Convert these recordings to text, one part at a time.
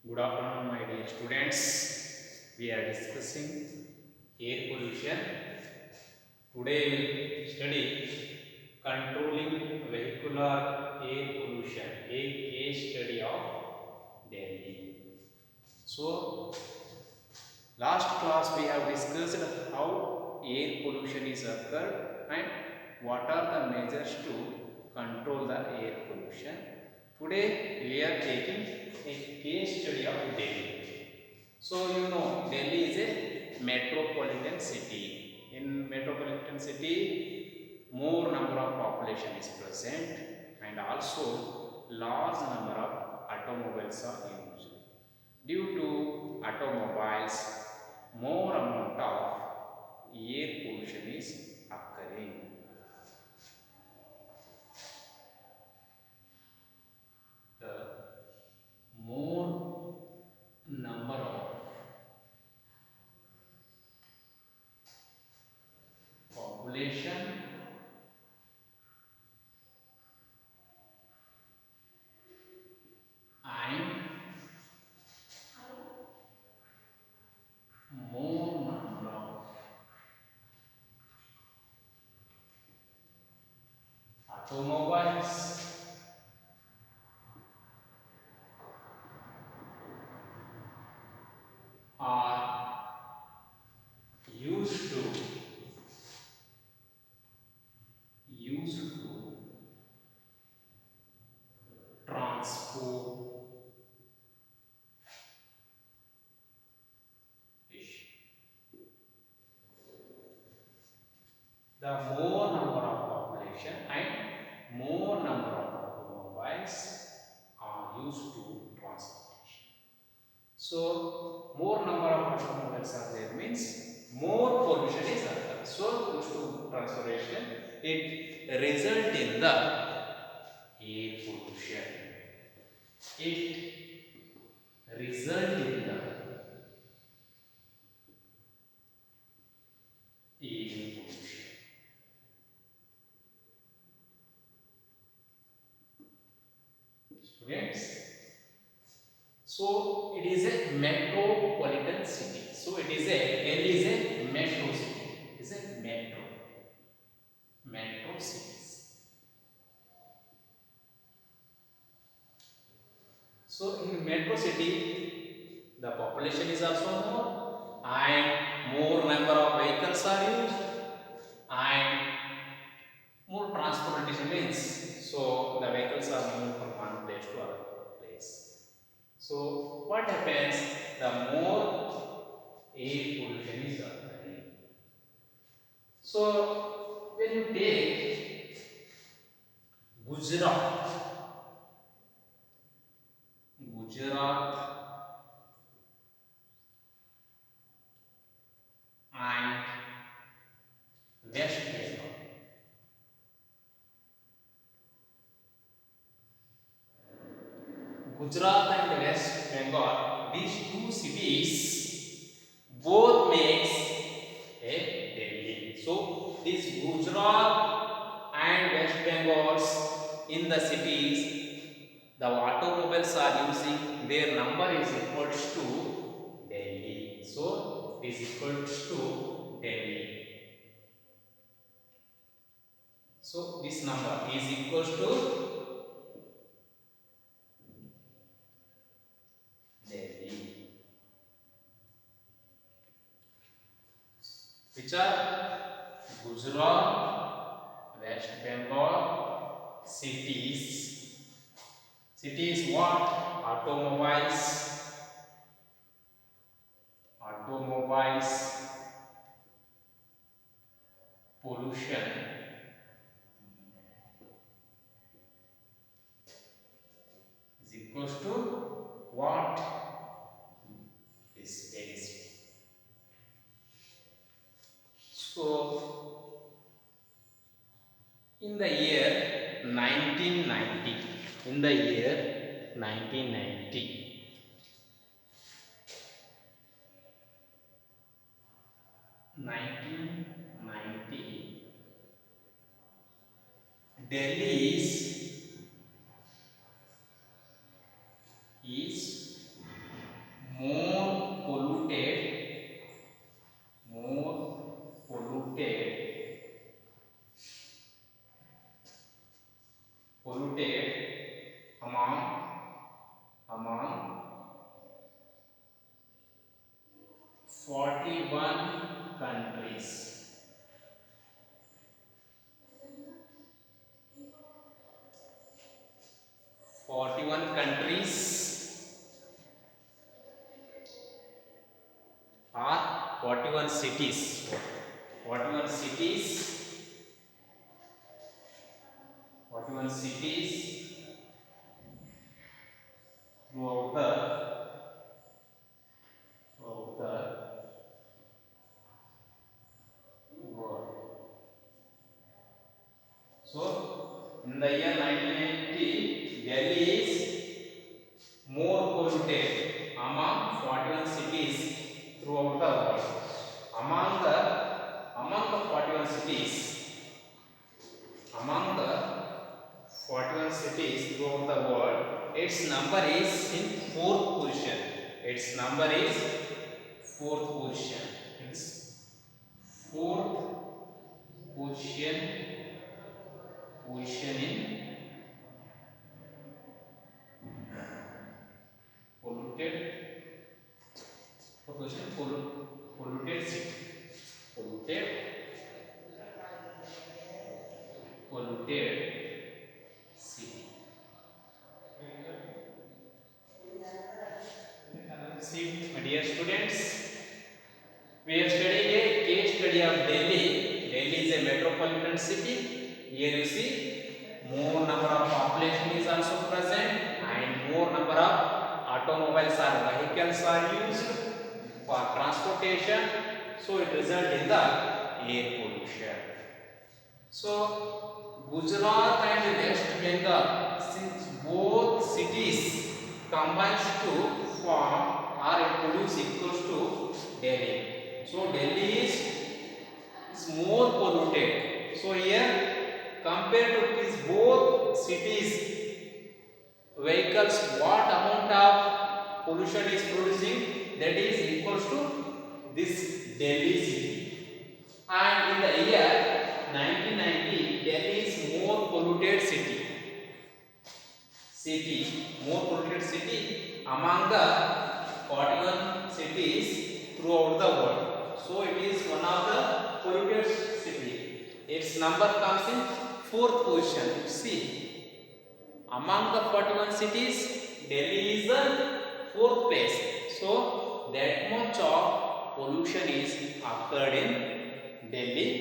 Good afternoon, my dear students. We are discussing air pollution. Today we will study controlling vehicular air pollution, a case study of Delhi. So, last class we have discussed how air pollution is occurred and what are the measures to control the air pollution. Today we are taking a case study of Delhi. So you know Delhi is a metropolitan city. In metropolitan city, more number of population is present and also large number of automobiles are used. Due to automobiles, more amount of air pollution is occurring. The more number of population and more number of automobiles are used to transport fish. The more number of population and more number of automobiles are used to transportation. So more number of automobiles are there means more pollution is occurred. So used to transportation, it result in the air pollution. It result in the air pollution. Students, so it is a metropolitan city. So it is a Delhi is a metro city. It is a metro cities. So in metro city, the population is also more and more number of vehicles are used and more transportation means so the vehicles are moved from one place to other place. So what happens? The more air pollution is occurring. So when you take Gujarat and West Bengal. Gujarat and West Bengal, these two cities both makes a Delhi. So this Gujarat and West Bengals in the cities, the automobiles are using their number is equals to Delhi. So is equals to Delhi. So this number is equals to Delhi. Which are Gujarat, West Bengal cities. Cities what? Automobiles, pollution is equals to what? Is very so in the year 1990, in the year 1990, 1990, Delhi is polluted among 41 countries. 41 countries or 41 cities. 41 cities. 41 cities throughout the world. So, in the year 1990, Delhi is more polluted among 41 cities throughout the world. Among the 41 cities, among the 41 cities throughout the world, its number is in fourth position. Its number is fourth position. It's fourth position in polluted polluted city. Polluted city. See, my dear students, we are studying a case study of Delhi. Delhi is a metropolitan city. Here you see more number of population is also present and more number of automobiles or vehicles are used for transportation. So it results in the air pollution. So Gujarat and West Bengal, since both cities combines to form or it produce equals to Delhi. So Delhi is more polluted. So here compared to these both cities vehicles, what amount of pollution is producing, that is equals to this Delhi city. And in the year 1990, Delhi is more polluted city. More polluted city among the 41 cities throughout the world. So it is one of the polluted city. Its number comes in fourth position. See, among the 41 cities, Delhi is the fourth place. So that much of pollution is occurred in Delhi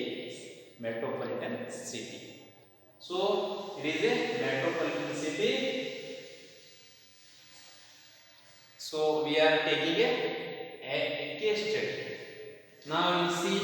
metropolitan city. So it is a metropolitan city. So we are taking a case study. Now you see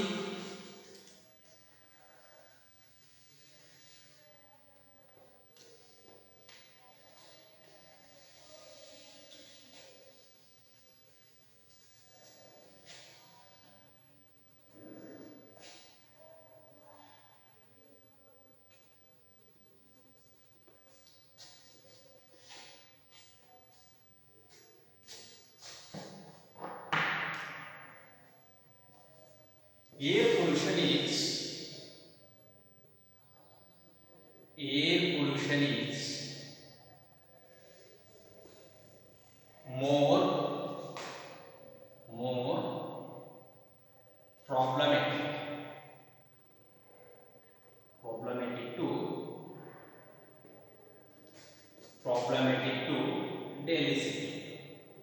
air pollution is more problematic to Delhi city.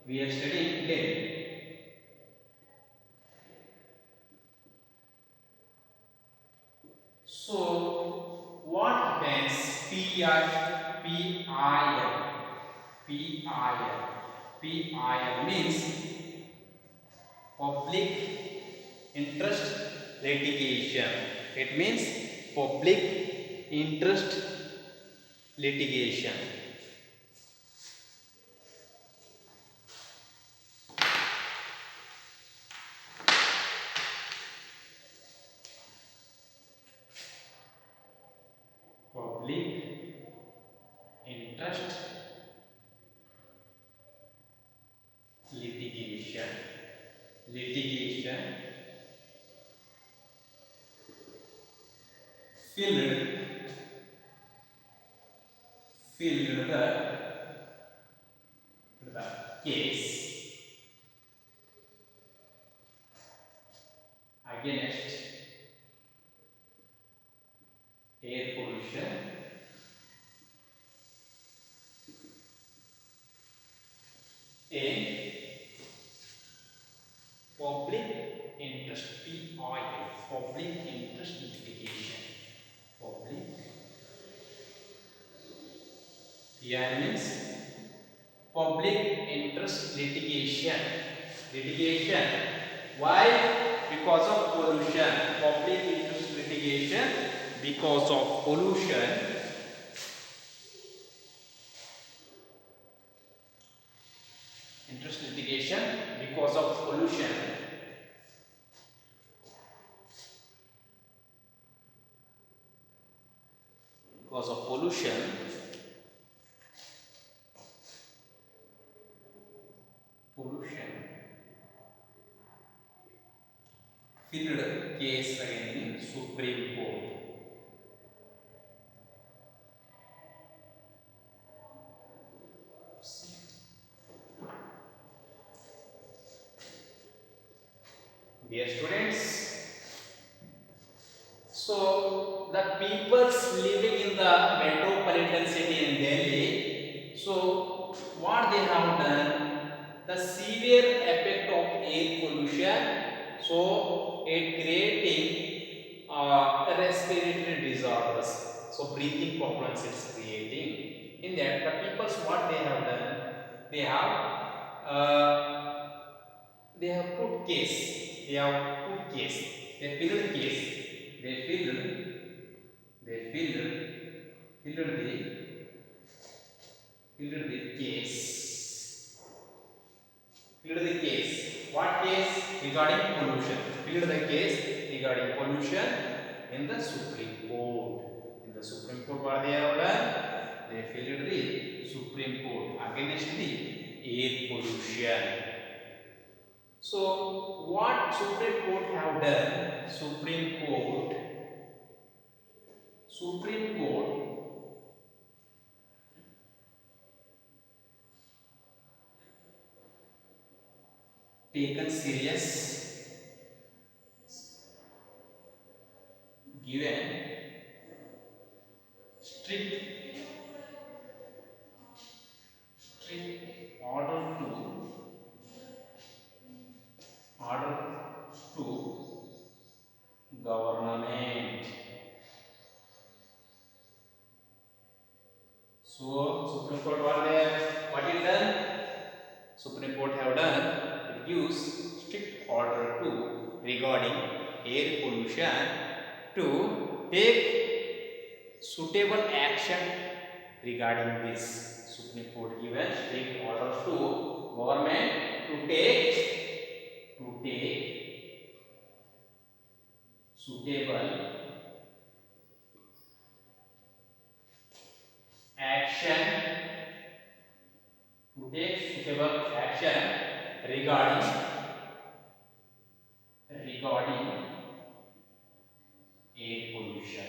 We are studying Delhi. So what happens? PIL means public interest litigation. It means public interest litigation. Public interest litigation filed the case against air pollution in public interest PIL, public interest litigation. Public PIL means public interest litigation. Litigation. Why? Because of pollution. Public interest litigation because of pollution. Interest litigation because of pollution. Because of pollution. Pollution. Filed case against the Supreme Court. Dear students, so the peoples living in the metropolitan city in Delhi, so what they have done, the severe effect of air pollution, so it creating respiratory disorders, so breathing problems it's creating. In that, the peoples what they have done, they have uh, they have put case. They have put case. They filled case. They filled. They filled the case. Filled the case. What case? Regarding pollution. Filled the case regarding pollution in the Supreme Court. In the Supreme Court, what they have done? They filled the Supreme Court against the air pollution. So, what Supreme Court have done? Supreme Court taken serious, given strict order to government. So, Supreme Court what it done? Supreme Court have done, it gives strict order to regarding air pollution to take suitable action regarding this. Supreme Court given strict order to government to take suitable action regarding air pollution.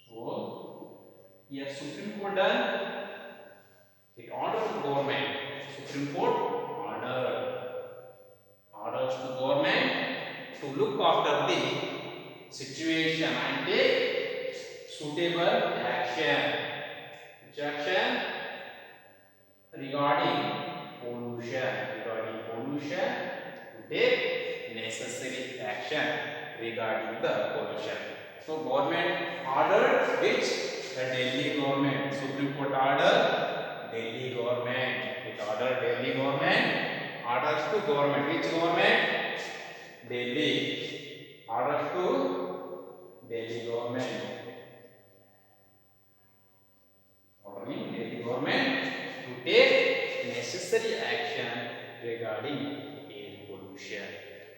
So, here Supreme Court done, it orders to government. Supreme Court orders to government to look after the situation and take suitable action. Which action? Regarding pollution. To take necessary action regarding the pollution. So government ordered which? The Delhi government. Supreme Court order Delhi government. It ordered Delhi government. Orders to government. Which government? Delhi. Orders to Delhi government. Ordering Delhi government to take necessary action regarding air pollution.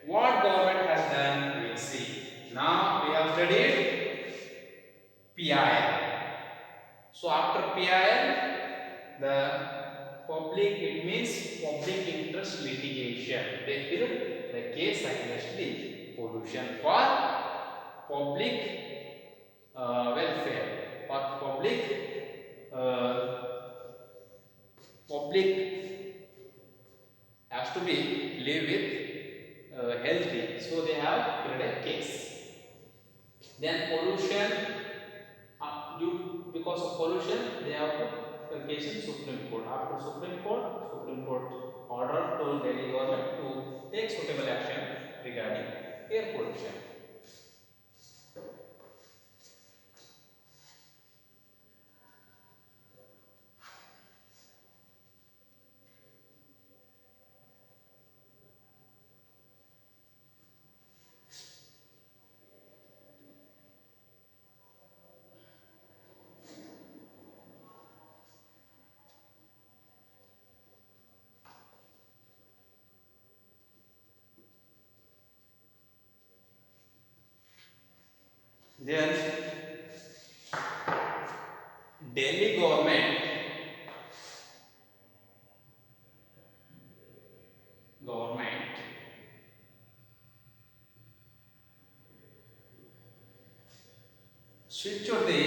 What government has done, we will see. Now we have studied PIL. So after PIL, the public, it means public interest litigation. They filed the case against the pollution for public welfare, for public public has to be live with healthy, so they have created a case. Then pollution, due because of pollution, they have put case in Supreme Court. After Supreme Court ordered to Delhi government to take suitable action regarding air pollution. Then Delhi government switched the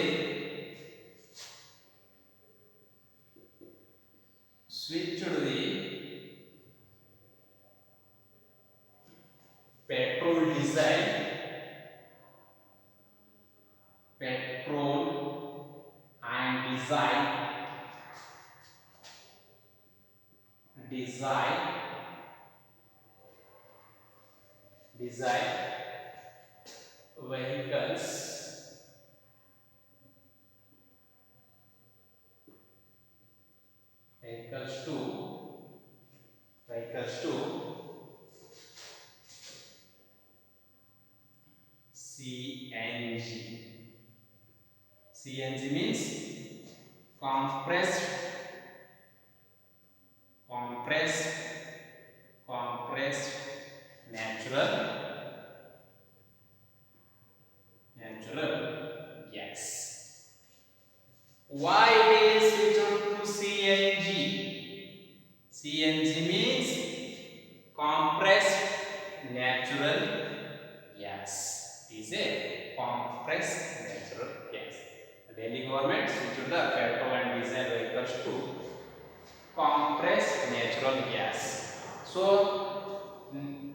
petrol and diesel vehicles to CNG. CNG means compressed compressed compressed natural gas. Why it is switched to CNG? CNG means compressed natural gas. It is a compressed natural gas. The Delhi government switched the petrol and diesel vehicles to compressed natural gas. So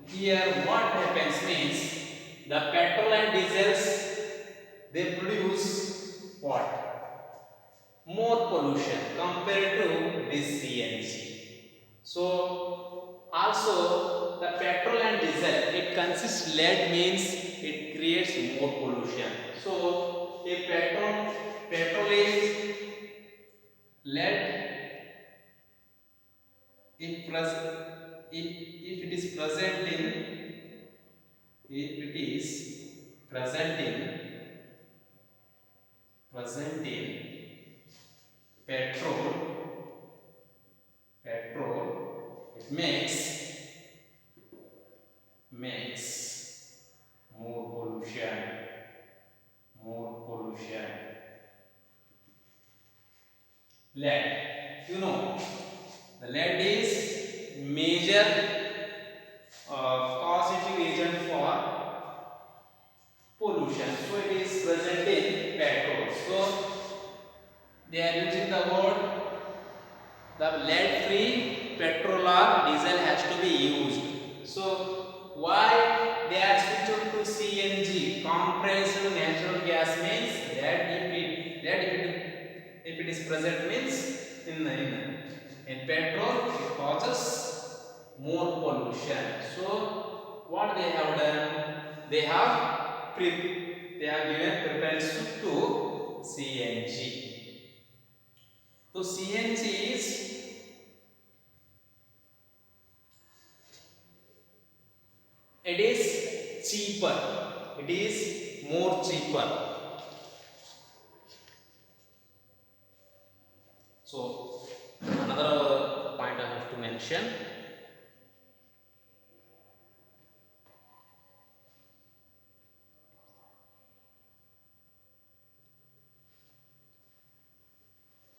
here what happens means the petrol and diesels they produce what? More pollution compared to this CNG. So also the petrol and diesel it consists lead means it creates more pollution. So if petrol is lead if it is present in petrol it makes more pollution. Lead, the lead is major causative agent for pollution. So it is present in petrol. So they are using the word the lead free petrol or diesel has to be used. So why they are switched to CNG compressed natural gas means that if it is present means in petrol it causes more pollution. So what they have done, they have given preference to CNG. So CNG is it is cheaper. It is more cheaper. So another point I have to mention.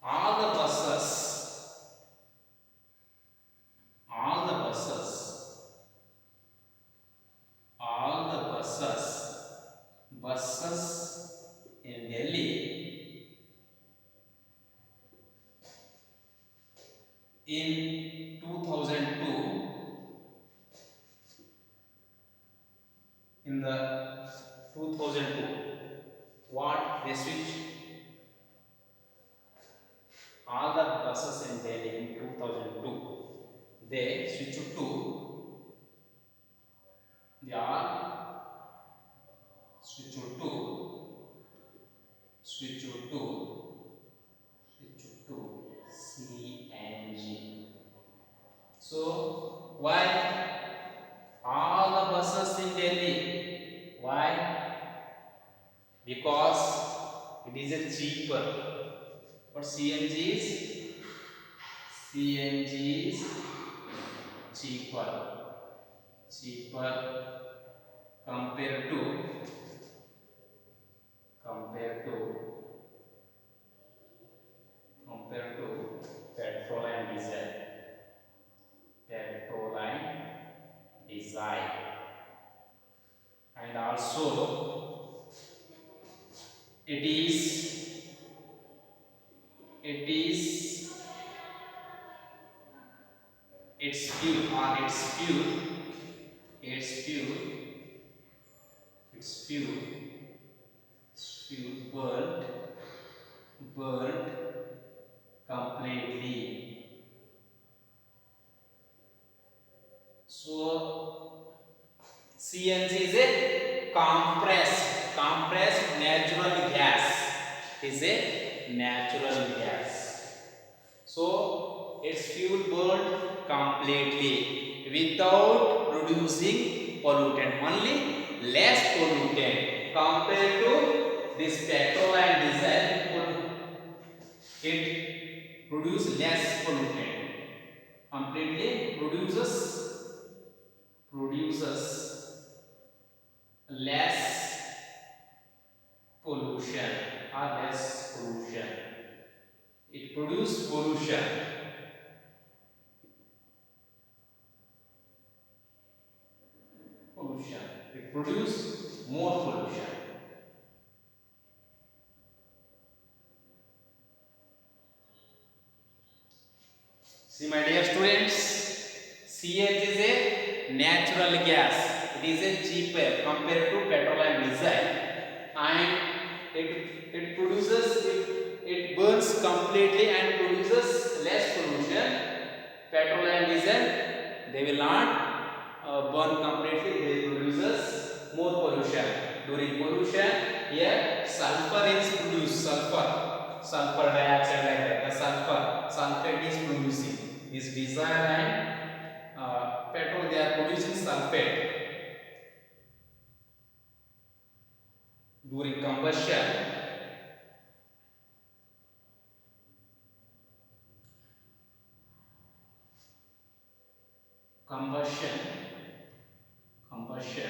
All the buses in Delhi in 2002, in the 2002, what they switched all the buses in Delhi in 2002. They switched to they are switched to switched to switched to CNG. So why all the buses in Delhi? Why? Because it is a cheaper. But CNG is cheaper compared to compared to compared to petrol and diesel. Petrol and diesel. And also it is it is its fuel or its fuel its fuel its fuel burnt completely. So CNG is a compressed natural gas. It is a natural gas. So its fuel burned completely without producing pollutant, only less pollutant compared to this petrol and diesel. It produces less pollutant, completely produces less pollution or less pollution. It produces pollution. It produces more pollution. See, my dear students, CNG is a natural gas. It is a cheaper compared to petrol and diesel, and it produces it burns completely and produces less pollution. Petrol and diesel, they will not burn completely. They produces more pollution. During pollution, here sulfur is produced. Sulfur dioxide, like that. The sulfate is producing. This diesel and petrol, they are producing sulfate during combustion. Combustion,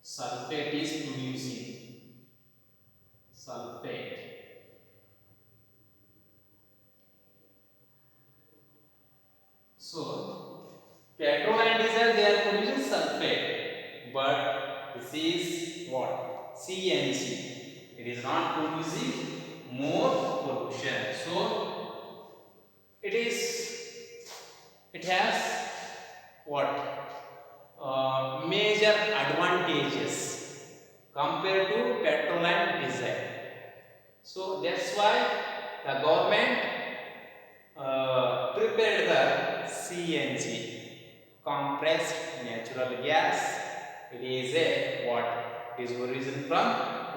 sulfate is producing sulfate. So petrol and diesel, they are producing sulfate, but this is what? CNG. It is not producing more pollution. So it has what? Major advantages compared to petrol and diesel. So that's why the government prepared the CNG, compressed natural gas. It is a what? It is origin from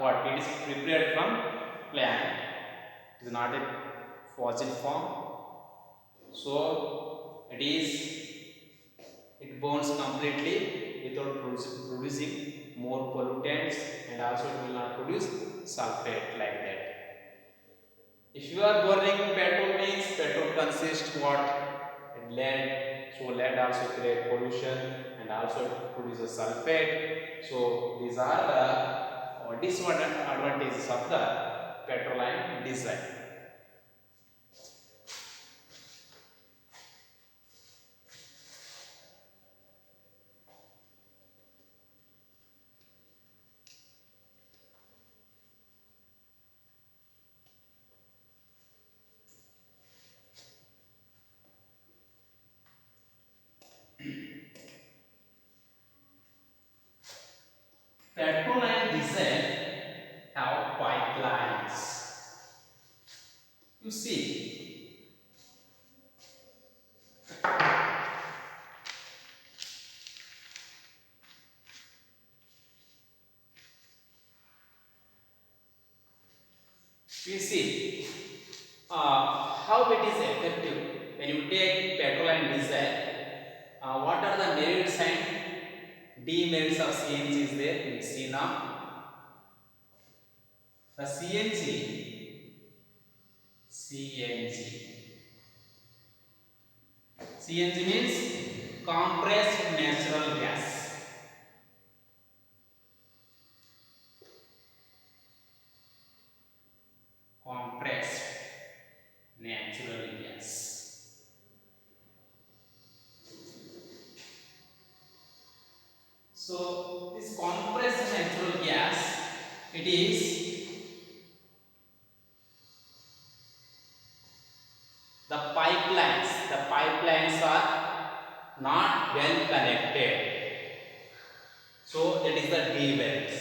what? It is prepared from plant. It is not a fossil form. So it burns completely without producing more pollutants, and also it will not produce sulfate like that. If you are burning petrol, means petrol consists what? Lead. So lead also create pollution, and also it produces sulfate. So these are the disadvantages of the petrol and diesel. petrol and diesel have pipelines. You see, how it is effective when you take petrol and diesel. What are the merits and demerits of CNG is there? Let's see now. The CNG means compressed natural gas. Compressed natural gas. So this compressed natural gas, it is the pipelines. The pipelines are not well connected. So that is the demerits.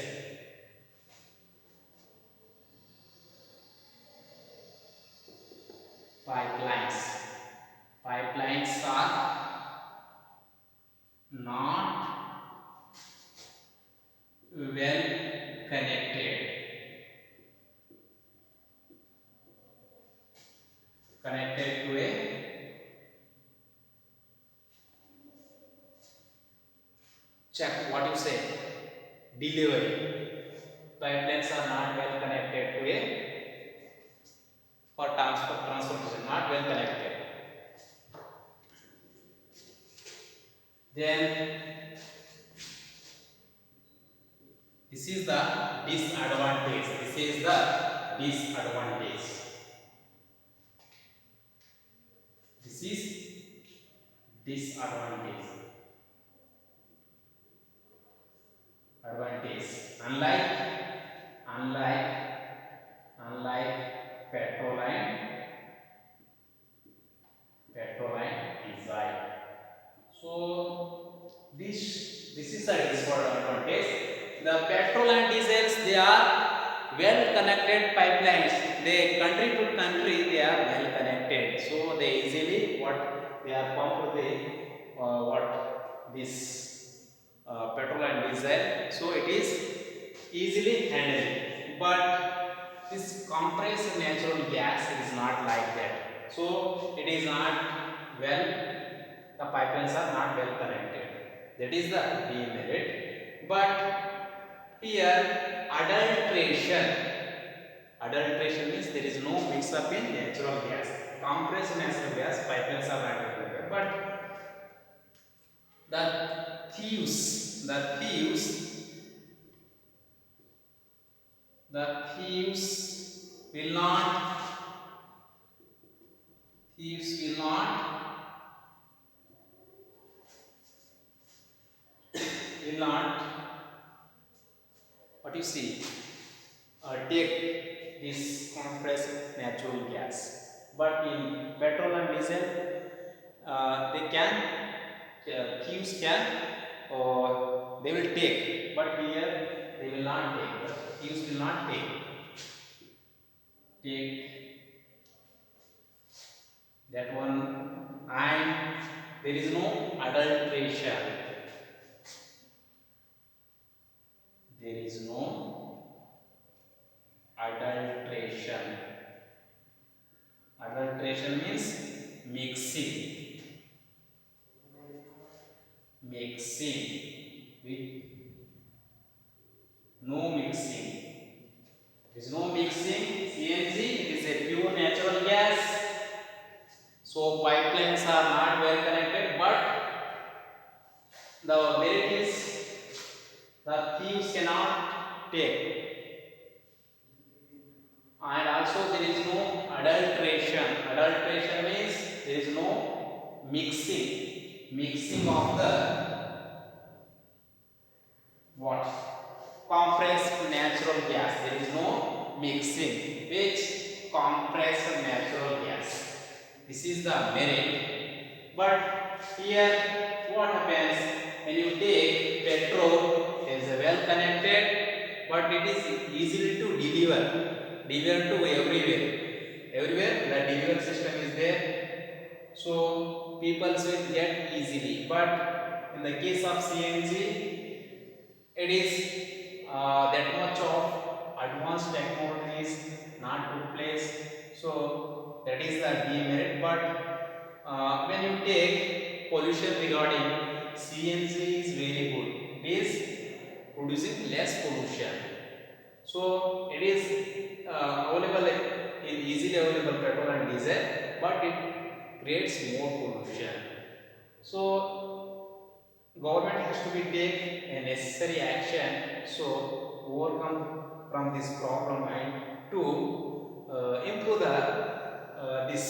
Pipelines are not well connected to a check what you say delivery. Pipelines are not well connected to a for transportation, not well connected. Then this is the disadvantage. This is the disadvantage. This is disadvantage. Advantage. Unlike petrol and diesel. So this is the disadvantage. The petrol and diesels, they are well connected pipelines. They country to country they are well connected. So they easily what they are pumped what this petrol and diesel. So it is easily handled. But this compressed natural gas is not like that. So it is not well, the pipelines are not well connected. That is the demerit. But here adulteration means there is no mix up in natural gas. Compressed natural gas pipelines are not well connected. But the thieves will not what you see take this compressed natural gas. But in petrol and diesel, they can thieves can or they will take, but here they will not take. The thieves will not take that one, and there is no adulteration. There is no adulteration. Adulteration means mixing with no mixing. There is no mixing. CNG, it is a pure natural gas. So pipelines are not well connected, but the merit is the thieves cannot take. And also there is no adulteration. Adulteration means there is no mixing of the what? Compressed natural gas. There is no mixing which compressed natural gas. This is the merit. But here what happens when you take petrol? There is a well connected, but it is easily to deliver to everywhere the delivery system is there, so people will get easily. But in the case of CNG, it is that much of advanced technology is not took place, so that is the demerit. But when you take pollution regarding CNG is very good, it is producing less pollution, so it is available in easily available petrol and diesel, but it creates more pollution. So government has to be take a necessary action, so overcome from this problem and to improve the this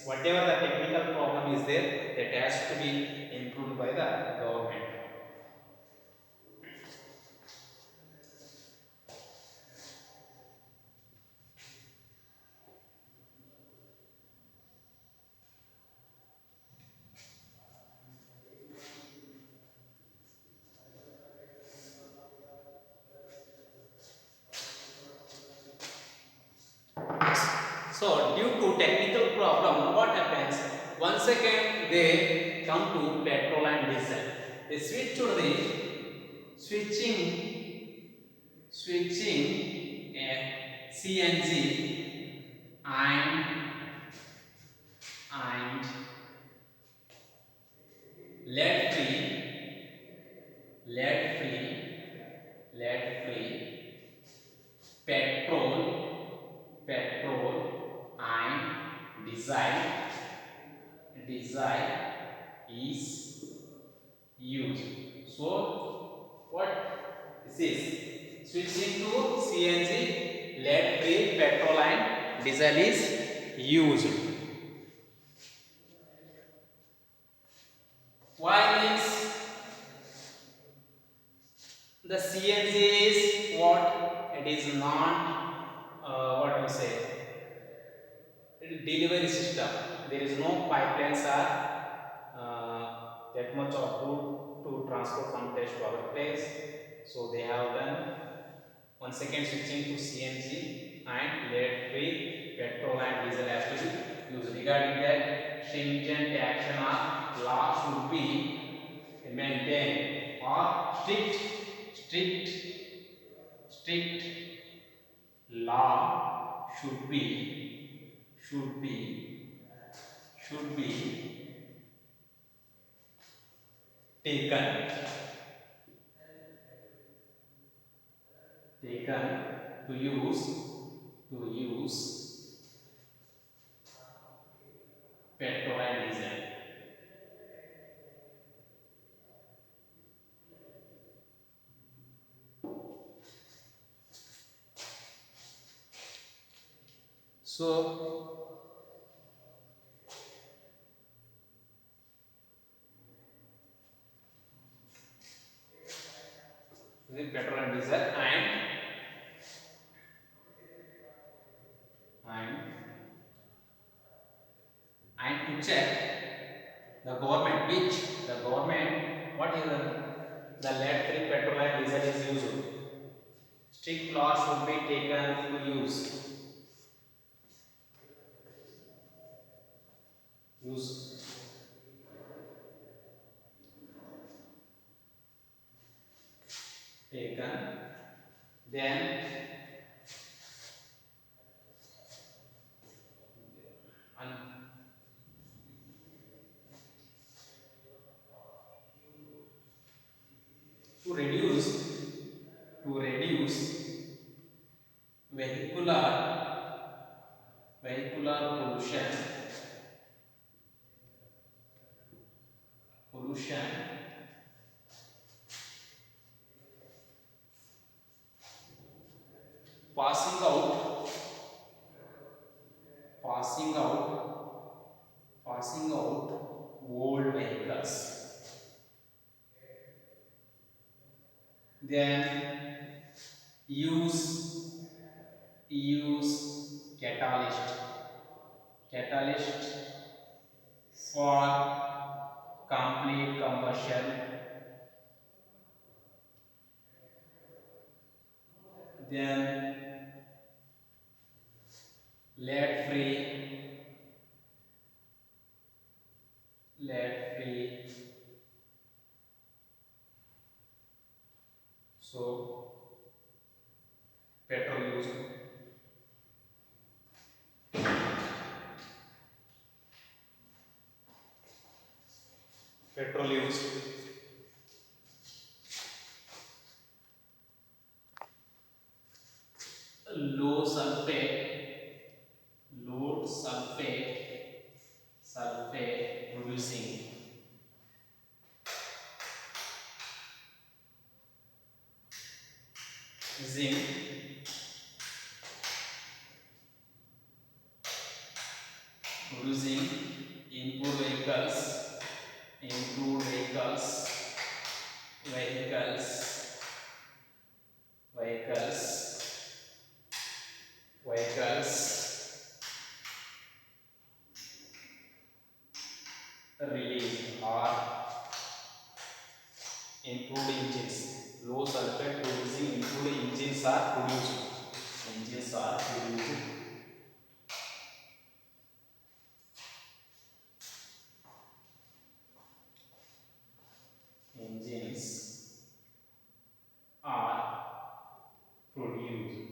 whatever the technical problem is there, that has to be improved by the government. So due to technical problem, what happens? Once again they come to petrol and diesel. They switch to the switching CNG and lead free, lead free, lead free petrol and diesel is used. So what this is, switching to CNG, lead free petrol and diesel is used. Why means the CNG is what? It is not what you say, delivery system. There is no pipelines are that much of good to transport from place to other place. So they have done once again switching to CNG and lead free petrol and diesel has to be used. Regarding that, stringent action or law should be maintained, or strict law should be should be taken to use petrol and diesel. So the petrol and diesel and and to check the government, which the government, what is the lead free petrol and diesel is used. Strict law should be taken to use taken, then and to reduce vehicular pollution passing out passing out old vehicles, then use catalyst for complete combustion then lead free. So petrol used, petrol used, low sulfate producing zinc, producing improved vehicles, vehicles released or improved engines. Low sulfate producing improved engines are produced. Engines are produced. Engines are produced.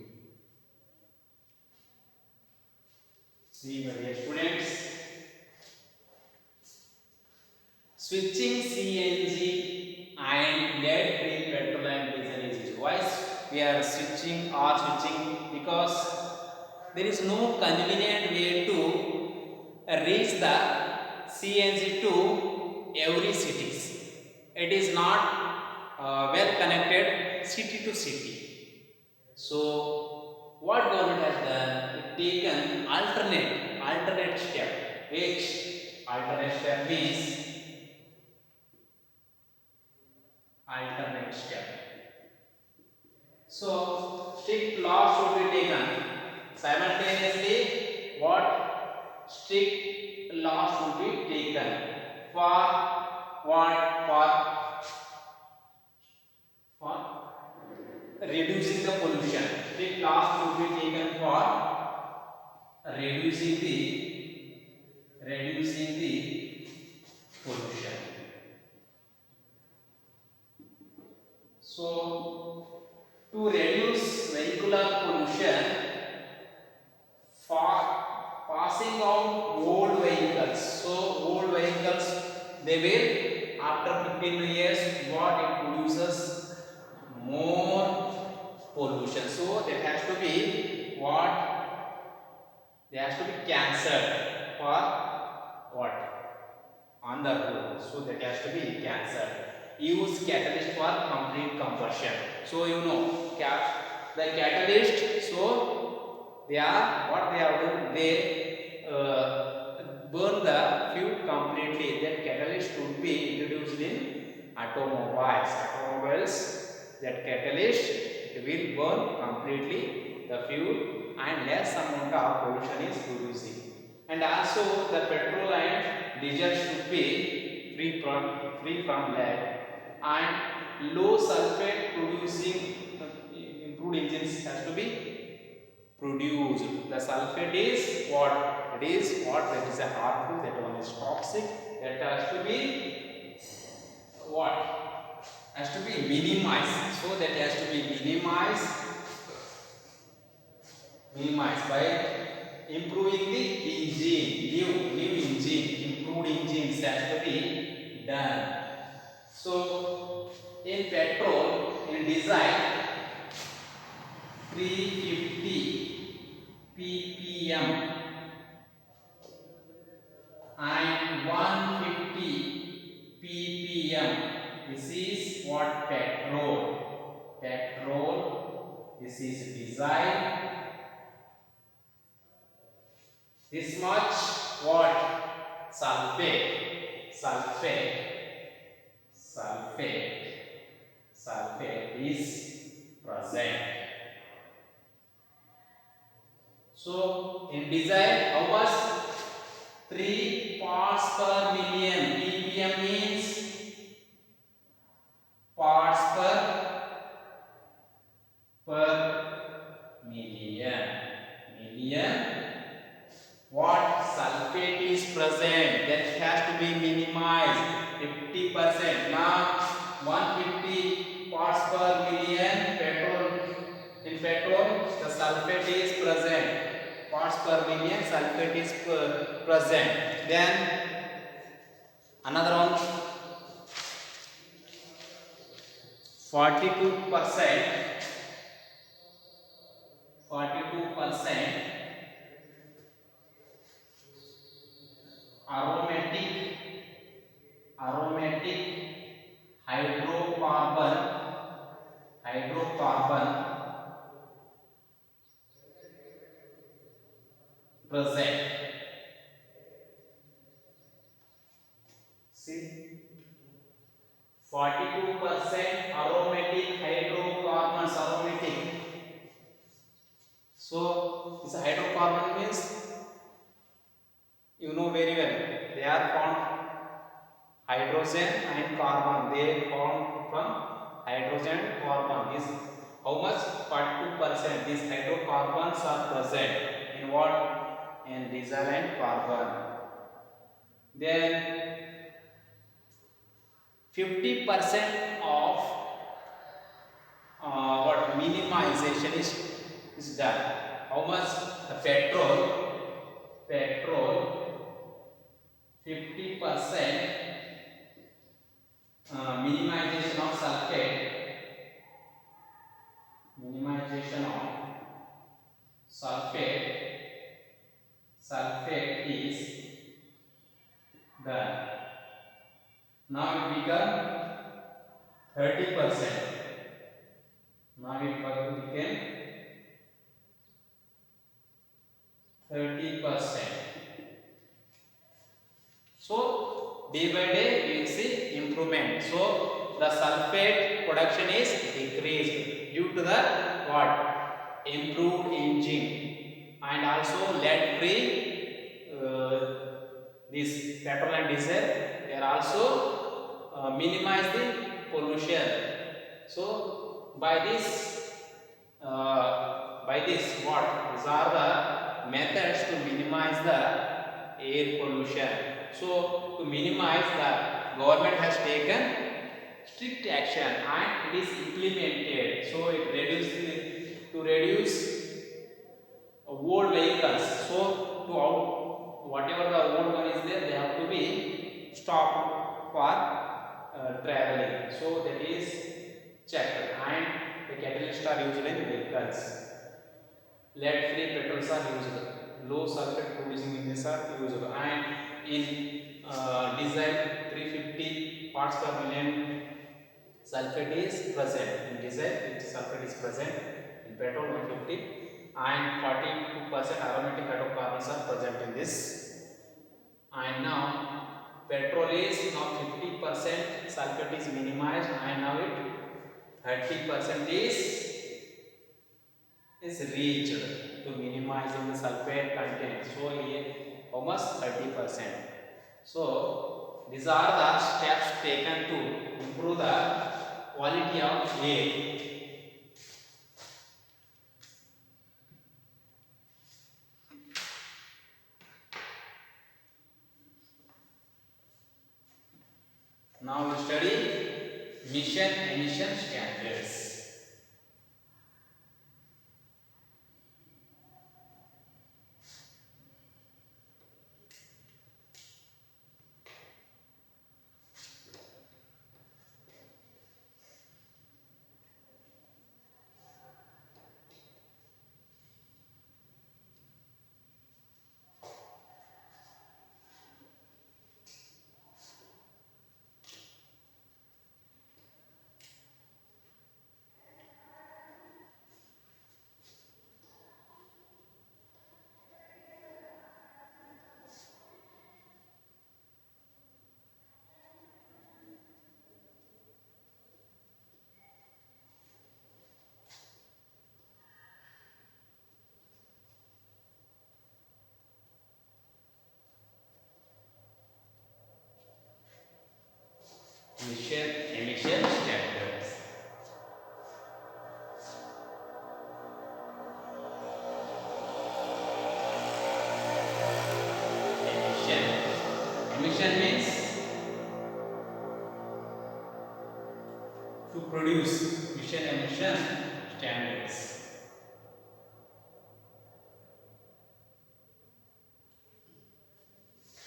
See, my dear students, switching CNG and lead-free petrol and diesel is used. Why we are switching because there is no convenient way to reach the CNG to every cities. It is not well connected city to city. So what government has done? It taken alternate step. Which alternate step means alternate step. So strict laws should be taken simultaneously. What strict laws should be taken for what for reducing the pollution. Strict laws should be taken for reducing the pollution. So to reduce vehicular pollution, for passing out old vehicles. So old vehicles, they will after 15 years what it produces more pollution. So that has to be what? They has to be cancelled for what? On the road. So that has to be cancelled. Use catalyst for complete combustion. So you know the catalyst. So they are what they are doing. They burn the fuel completely. That catalyst should be introduced in automobiles. That catalyst, it will burn completely the fuel and less amount of pollution is producing. And also the petrol and diesel should be free from lead, and low sulfate producing improved engines has to be produced. The sulfate is what? It is what? That is a harmful, that one is toxic, that has to be what? Has to be minimized. So that has to be minimized by improving the engine, new engine, improved engines has to be done. So in petrol, in diesel, 350 ppm and 150 ppm. This is what? Petrol. This is diesel. This much what? Sulfate is present. So in diesel, how much? 3 parts per million. ppm means parts per what sulfate is present, that has to be minimized 50%. Now 150 parts per million petrol, the sulfate is present. Parts per million sulfate is present. Then another one, 42%, 42% aromatic hydrocarbon present. See, 42% aromatic hydrocarbons, aromatic. So this hydrocarbon means, you know very well, they are found hydrogen and carbon. They form from hydrogen and carbon. This how much? 42%. These hydrocarbons are present in what? In diesel and carbon. Then 50% of what minimization is done. How much? The petrol 50% minimization of sulfate is done. Now it become 30%. Now it became 30%. So day by day we will see improvement. So the sulfate production is decreased due to the what? Improved engine, and also lead free this petrol and diesel. They are also minimize the pollution. So by this what? These are the methods to minimize the air pollution. So to minimize, the government has taken strict action and it is implemented. So it reduce old vehicles. So to out whatever the old one is there, they have to be stopped for traveling. So that is checked, and the catalysts are used in vehicles. Lead free petrols are used. Low sulfate producing engines are used, and in diesel 350 parts per million sulfate is present. In diesel, sulfate is present. In petrol 150, and 42% aromatic hydrocarbons are present in this. And now petrol is now 50% sulfate is minimized, and now it 30% is reached to minimizing the sulfate content. So here almost 30%. So these are the steps taken to improve the quality of air. Now we study emission standards. emission means to produce mission emission standards.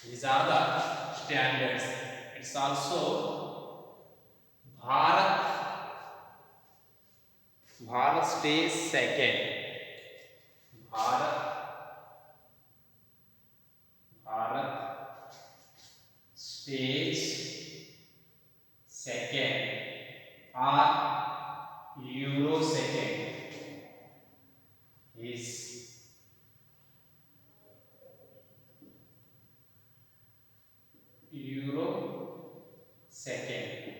These are the standards. It's also Bharat stays second. Bharat stays second or Euro second is Euro second.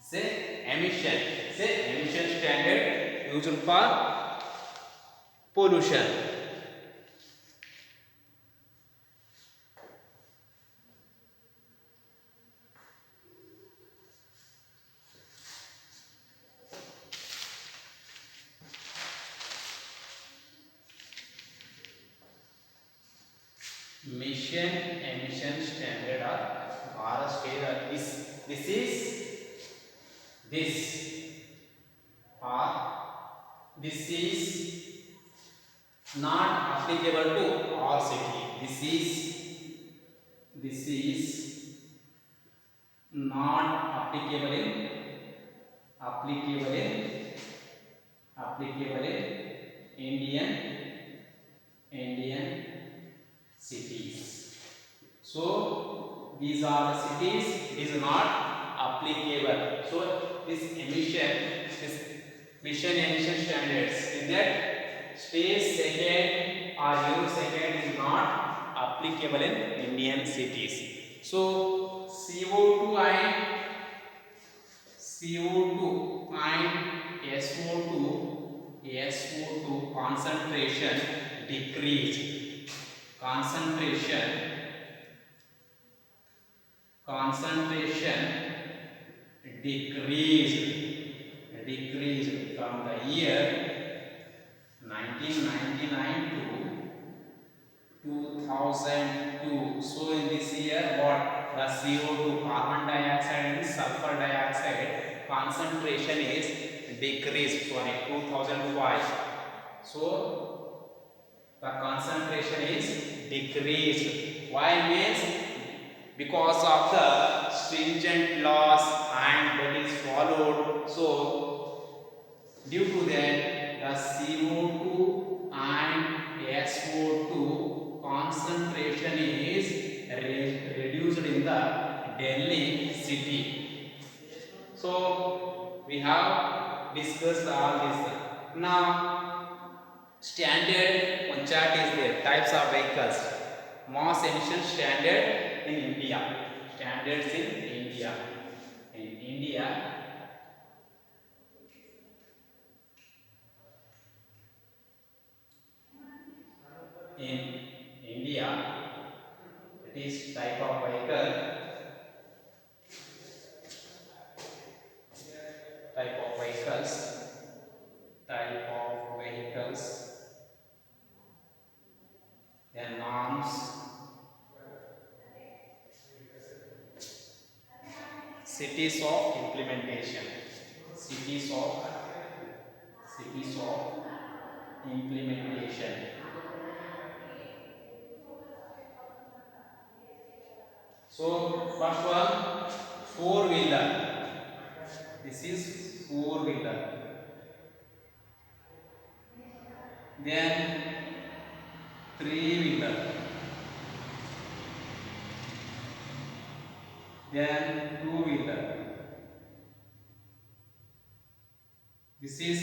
Say emission standard used for pollution. Emission standard are Bharat state. This is this or this is not applicable to our city. This is not applicable in Indian cities. So these are the cities. It is not applicable. So this mission emission standards in that space second or Euro second is not applicable in Indian cities. So CO2 and SO2 concentration decreased. Concentration decreased from the year 1999 to 2002. So in this year, what the CO2, carbon dioxide and sulfur dioxide concentration is decreased from 2005. So the concentration is decreased. Why means because of the stringent laws and that is followed. So due to that, the CO2 and SO2 concentration is reduced in the Delhi city. So we have discussed all this. Now standard one chart is there. Types of vehicles. Mass emission standard in India. Standards in India. In India, it is type of vehicle. Type of vehicles. Their norms. Cities of implementation. Cities of implementation. So first one, four-wheeler. This is four-wheeler. Then three-wheeler. Then two-wheeler. This is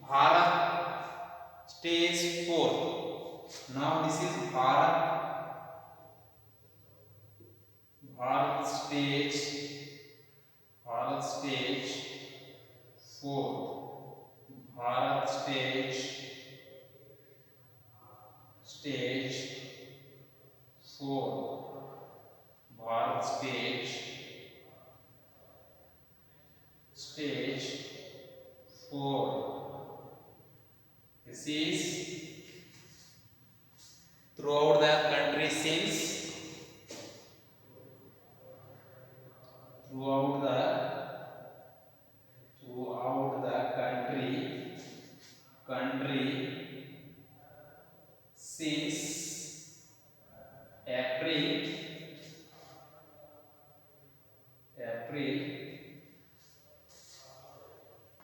Bharat stage 4. Now this is Bharat stage 4. Bharat stage 4. Bharat stage 4. This is throughout the country since throughout the country since April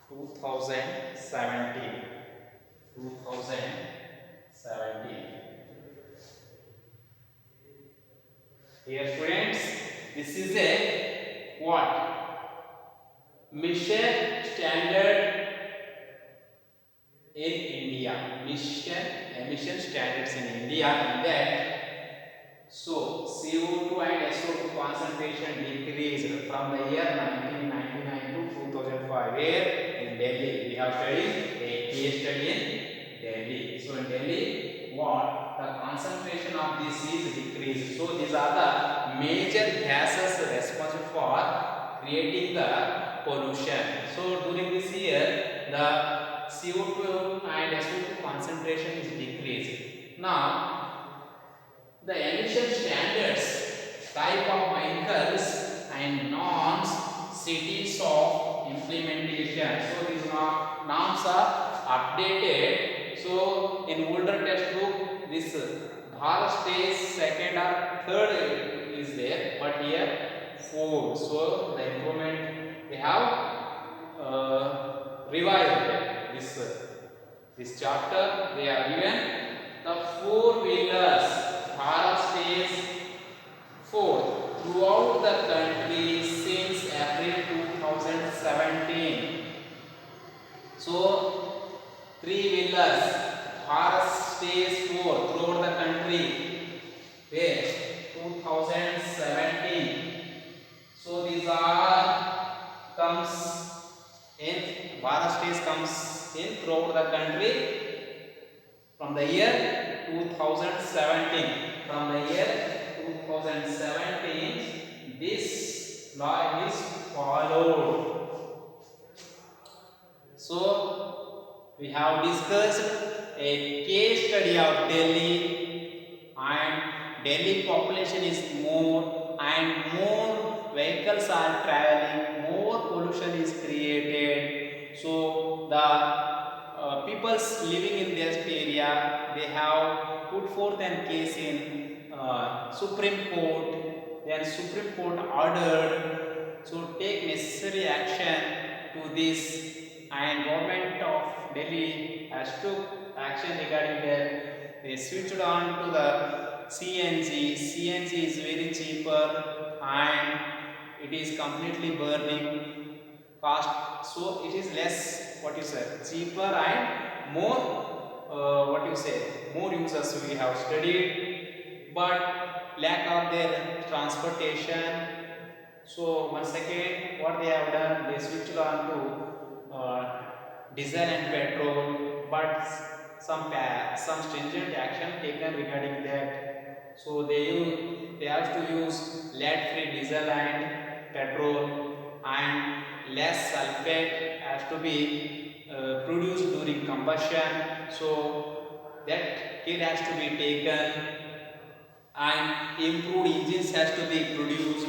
2017. Here students, this is a what? Mission standard in India. Emission standards in India in that. So CO2 and SO2 concentration decreased from the year 1999 to 2005. Where? In Delhi. We have studied a case study in Delhi. So in Delhi, what? The concentration of this is decreased. So these are the major gases responsible for creating the pollution. So during this year, the CO2 and SO2 concentration is decreased. Now, the emission standards, type of vehicles and norms, cities of implementation. So these norms are updated. So in older textbook, this Bharat stays second or third is there, but here fourth. So the improvement they have revised this chapter. They are given the four wheelers. Bharat stays fourth throughout the country since April 2017. So, three wheelers. Bharat stays fourth throughout the country. Where? 2017. So these are comes in Bharat stays comes in throughout the country from the year 2017. From the year 2017, this law is followed. So we have discussed a case study of Delhi, and Delhi population is more and more vehicles are traveling, more pollution is created. So the peoples living in this area, they have put forth an case in Supreme Court. Then Supreme Court ordered to take necessary action to this, and government of Delhi has took action regarding that. They switched on to the CNG. CNG is very cheaper and it is completely burning cost. So it is less, what you say, cheaper and more what you say, more users we have studied, but lack of their transportation. So once again, what they have done, they switched on to diesel and petrol, but some stringent action taken regarding that. So they have to use lead-free diesel and petrol, and less sulfate has to be produced during combustion. So that care has to be taken, and improved engines has to be produced.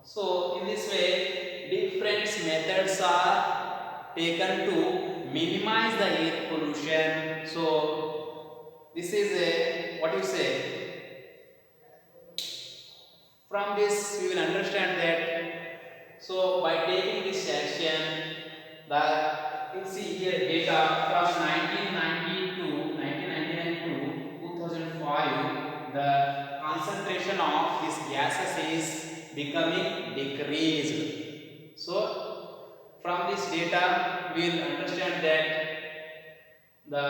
So in this way, different methods are taken to minimize the air pollution. So this is a, what you say, from this we will understand that. So by taking this action, the you see here data from 1990 to 1999 to 2005, the concentration of these gases is becoming decreased. So from this data we will understand that the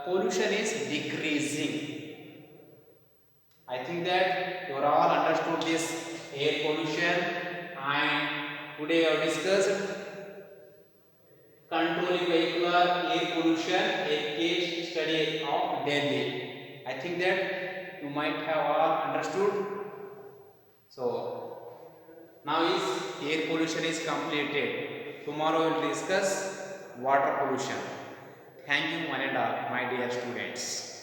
pollution is decreasing. I think that you are all understood this air pollution, and today we have discussed controlling vehicular air pollution, a case study of Delhi. I think that you might have all understood. So now is air pollution is completed. Tomorrow we will discuss water pollution. Thank you, one and all, my dear students.